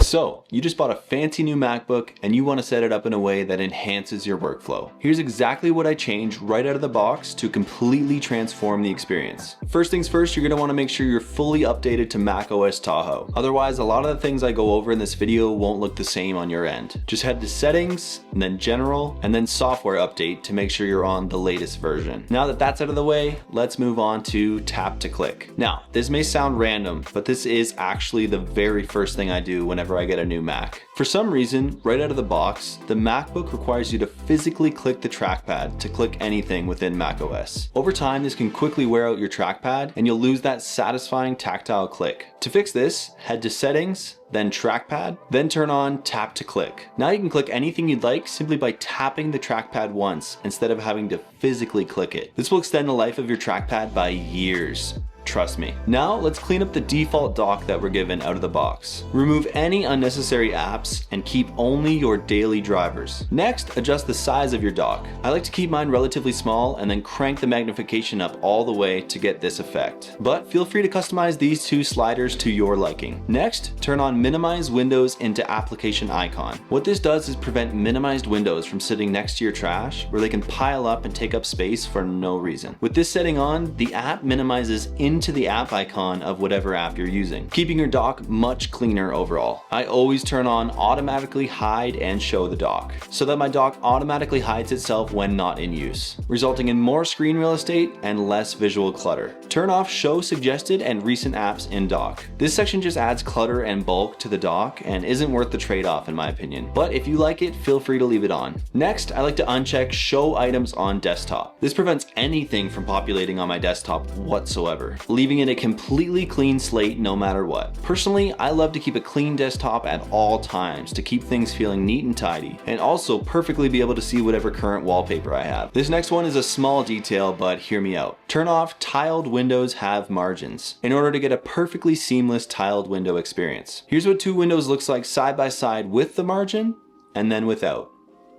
So, you just bought a fancy new MacBook and you want to set it up in a way that enhances your workflow. Here's exactly what I changed right out of the box to completely transform the experience. First things first, you're going to want to make sure you're fully updated to macOS Tahoe. Otherwise, a lot of the things I go over in this video won't look the same on your end. Just head to Settings, and then General, and then Software Update to make sure you're on the latest version. Now that that's out of the way, let's move on to Tap to Click. Now, this may sound random, but this is actually the very first thing I do whenever I get a new Mac. For some reason, right out of the box, the MacBook requires you to physically click the trackpad to click anything within macOS. Over time, this can quickly wear out your trackpad and you'll lose that satisfying tactile click. To fix this, head to Settings, then Trackpad, then turn on Tap to Click. Now you can click anything you'd like simply by tapping the trackpad once instead of having to physically click it. This will extend the life of your trackpad by years. Trust me. Now let's clean up the default dock that we're given out of the box. Remove any unnecessary apps and keep only your daily drivers. Next, adjust the size of your dock. I like to keep mine relatively small and then crank the magnification up all the way to get this effect. But feel free to customize these two sliders to your liking. Next, turn on Minimize Windows into Application Icon. What this does is prevent minimized windows from sitting next to your trash where they can pile up and take up space for no reason. With this setting on, the app minimizes into the app icon of whatever app you're using, keeping your dock much cleaner overall. I always turn on Automatically Hide and Show the Dock, so that my dock automatically hides itself when not in use, resulting in more screen real estate and less visual clutter. Turn off Show Suggested and Recent Apps in Dock. This section just adds clutter and bulk to the dock and isn't worth the trade-off in my opinion, but if you like it, feel free to leave it on. Next, I like to uncheck Show Items on Desktop. This prevents anything from populating on my desktop whatsoever, leaving it a completely clean slate no matter what. Personally, I love to keep a clean desktop at all times to keep things feeling neat and tidy, and also perfectly be able to see whatever current wallpaper I have. This next one is a small detail, but hear me out. Turn off Tiled Windows Have Margins in order to get a perfectly seamless tiled window experience. Here's what two windows looks like side by side with the margin and then without.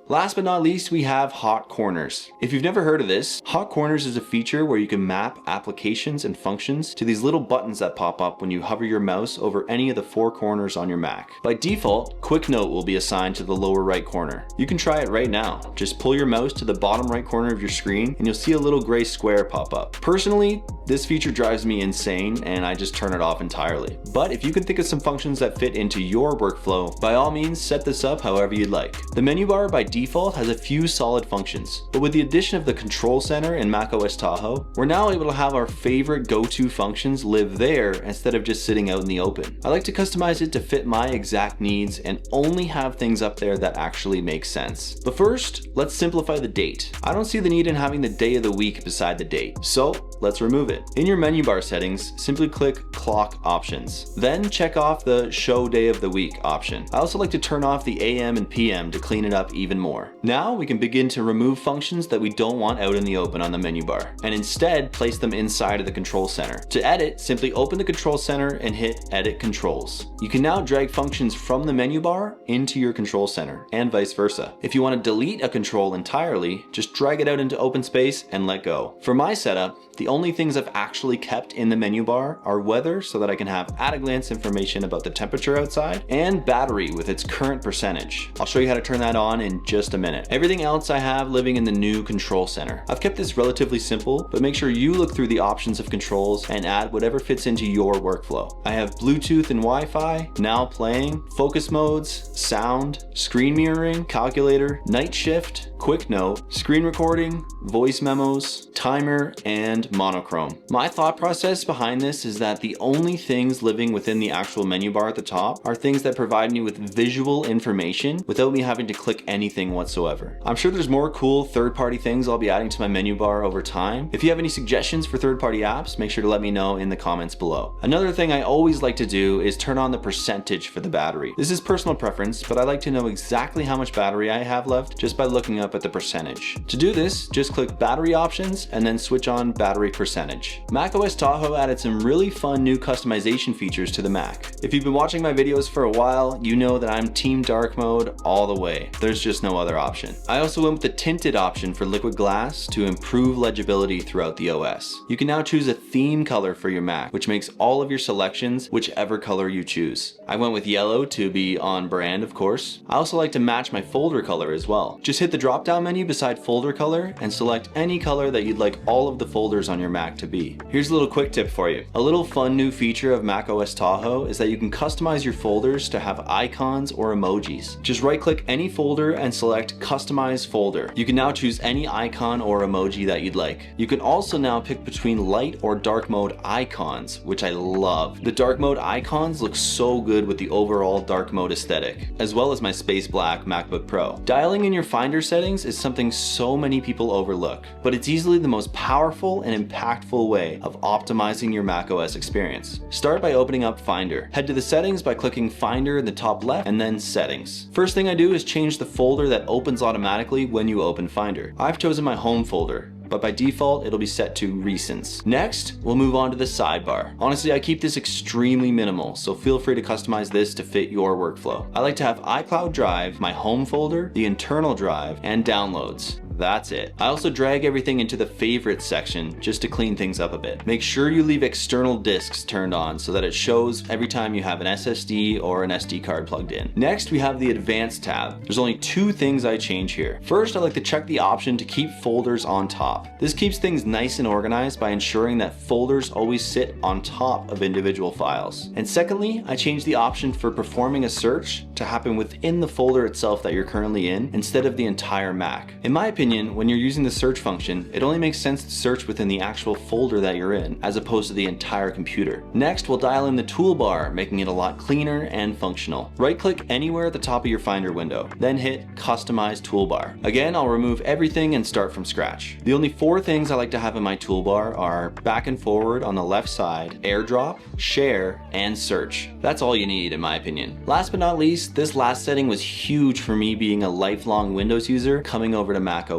Last but not least, we have Hot Corners. If you've never heard of this, Hot Corners is a feature where you can map applications and functions to these little buttons that pop up when you hover your mouse over any of the four corners on your Mac. By default, Quick Note will be assigned to the lower right corner. You can try it right now. Just pull your mouse to the bottom right corner of your screen and you'll see a little gray square pop up. Personally, this feature drives me insane and I just turn it off entirely. But if you can think of some functions that fit into your workflow, by all means set this up however you'd like. The menu bar by default has a few solid functions, but with the addition of the control center in macOS Tahoe, we're now able to have our favorite go-to functions live there instead of just sitting out in the open. I like to customize it to fit my exact needs and only have things up there that actually make sense. But first, let's simplify the date. I don't see the need in having the day of the week beside the date, so let's remove it. In your menu bar settings, simply click Clock Options. Then check off the Show Day of the Week option. I also like to turn off the AM and PM to clean it up even more. Now we can begin to remove functions that we don't want out in the open on the menu bar, and instead place them inside of the control center. To edit, simply open the control center and hit Edit Controls. You can now drag functions from the menu bar into your control center, and vice versa. If you want to delete a control entirely, just drag it out into open space and let go. For my setup, the only things I've actually kept in the menu bar are weather so that I can have at-a-glance information about the temperature outside, and battery with its current percentage. I'll show you how to turn that on in just a minute. Everything else I have living in the new control center. I've kept this relatively simple, but make sure you look through the options of controls and add whatever fits into your workflow. I have Bluetooth and Wi-Fi, now playing, focus modes, sound, screen mirroring, calculator, night shift, quick note, screen recording, voice memos, timer, and monochrome. My thought process behind this is that the only things living within the actual menu bar at the top are things that provide me with visual information without me having to click anything whatsoever. I'm sure there's more cool third-party things I'll be adding to my menu bar over time. If you have any suggestions for third-party apps, make sure to let me know in the comments below. Another thing I always like to do is turn on the percentage for the battery. This is personal preference, but I like to know exactly how much battery I have left just by looking up at the percentage. To do this, just click Battery Options and then switch on Battery battery percentage. macOS Tahoe added some really fun new customization features to the Mac. If you've been watching my videos for a while, you know that I'm team dark mode all the way. There's just no other option. I also went with the tinted option for liquid glass to improve legibility throughout the OS. You can now choose a theme color for your Mac, which makes all of your selections whichever color you choose. I went with yellow to be on brand, of course. I also like to match my folder color as well. Just hit the drop down menu beside folder color and select any color that you'd like all of the folders on your Mac to be. Here's a little quick tip for you. A little fun new feature of macOS Tahoe is that you can customize your folders to have icons or emojis. Just right click any folder and select customize folder. You can now choose any icon or emoji that you'd like. You can also now pick between light or dark mode icons, which I love. The dark mode icons look so good with the overall dark mode aesthetic, as well as my space black MacBook Pro. Dialing in your Finder settings is something so many people overlook, but it's easily the most powerful and impactful way of optimizing your macOS experience. Start by opening up Finder. Head to the settings by clicking Finder in the top left and then settings. First thing I do is change the folder that opens automatically when you open Finder. I've chosen my home folder, but by default it'll be set to recents. Next, we'll move on to the sidebar. Honestly, I keep this extremely minimal, so feel free to customize this to fit your workflow. I like to have iCloud Drive, my home folder, the internal drive, and downloads. That's it. I also drag everything into the favorites section just to clean things up a bit. Make sure you leave external disks turned on so that it shows every time you have an SSD or an SD card plugged in. Next, we have the advanced tab. There's only two things I change here. First, I like to check the option to keep folders on top. This keeps things nice and organized by ensuring that folders always sit on top of individual files. And secondly, I change the option for performing a search to happen within the folder itself that you're currently in instead of the entire Mac. In my opinion, when you're using the search function, it only makes sense to search within the actual folder that you're in, as opposed to the entire computer. Next, we'll dial in the toolbar, making it a lot cleaner and functional. Right-click anywhere at the top of your Finder window, then hit Customize Toolbar. Again, I'll remove everything and start from scratch. The only four things I like to have in my toolbar are back and forward on the left side, AirDrop, Share, and Search. That's all you need in my opinion. Last but not least, this last setting was huge for me being a lifelong Windows user coming over to macOS.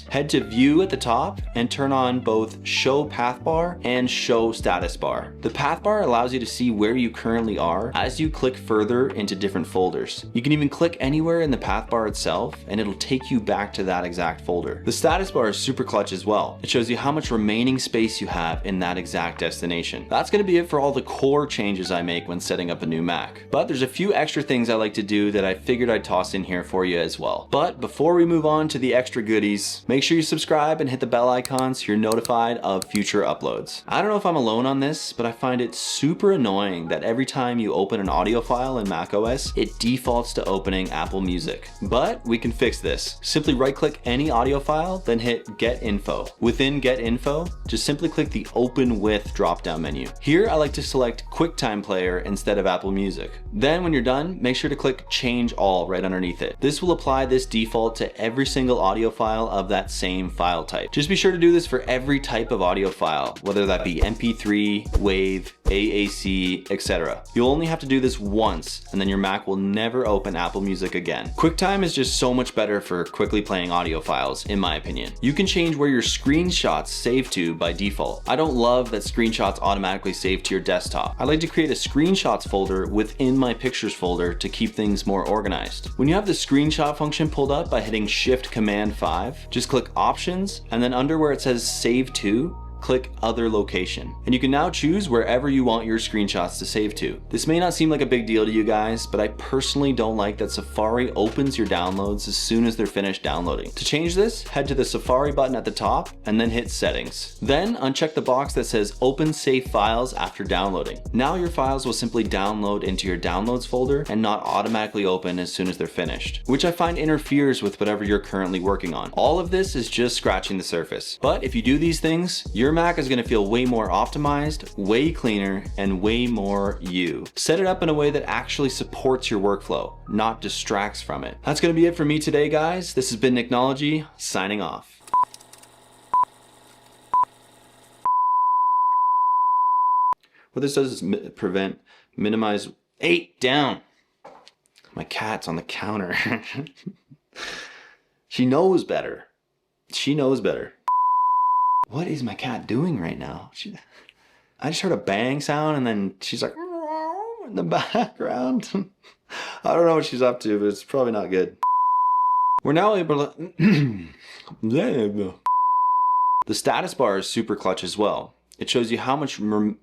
Head to View at the top and turn on both Show Path Bar and Show Status Bar. The path bar allows you to see where you currently are as you click further into different folders. You can even click anywhere in the path bar itself and it'll take you back to that exact folder. The status bar is super clutch as well. It shows you how much remaining space you have in that exact destination. That's going to be it for all the core changes I make when setting up a new Mac. But there's a few extra things I like to do that I figured I'd toss in here for you as well. But before we move on to the extra goodies, make sure you subscribe and hit the bell icon so you're notified of future uploads. I don't know if I'm alone on this, but I find it super annoying that every time you open an audio file in macOS, it defaults to opening Apple Music. But we can fix this. Simply right-click any audio file, then hit Get Info. Within Get Info, just simply click the Open With drop-down menu. Here, I like to select QuickTime Player instead of Apple Music. Then when you're done, make sure to click Change All right underneath it. This will apply this default to every single audio file of that same file type. Just be sure to do this for every type of audio file, whether that be MP3, WAV, AAC, etc. You'll only have to do this once, and then your Mac will never open Apple Music again. QuickTime is just so much better for quickly playing audio files, in my opinion. You can change where your screenshots save to by default. I don't love that screenshots automatically save to your desktop. I like to create a screenshots folder within my pictures folder to keep things more organized. When you have the screenshot function pulled up by hitting Shift Command 5, just click Options, and then under where it says Save To, click Other Location. And you can now choose wherever you want your screenshots to save to. This may not seem like a big deal to you guys, but I personally don't like that Safari opens your downloads as soon as they're finished downloading. To change this, head to the Safari button at the top and then hit Settings. Then uncheck the box that says Open Save Files after downloading. Now your files will simply download into your Downloads folder and not automatically open as soon as they're finished, which I find interferes with whatever you're currently working on. All of this is just scratching the surface. But if you do these things, your Mac is going to feel way more optimized, way cleaner, and way more you. Set it up in a way that actually supports your workflow, not distracts from it. That's going to be it for me today, guys. This has been Nicknology, signing off. What this does is prevent, minimize, 8 down. My cat's on the counter. She knows better. She knows better. What is my cat doing right now? I just heard a bang sound and then she's like in the background. I don't know what she's up to, but it's probably not good. We're now able to... The status bar is super clutch as well. It shows you how much... When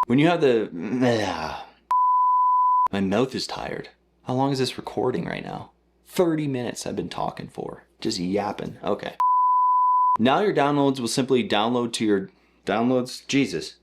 you have the... My mouth is tired. How long is this recording right now? 30 minutes I've been talking for. Just yapping. Okay. Now your downloads will simply download to your... Downloads? Jesus.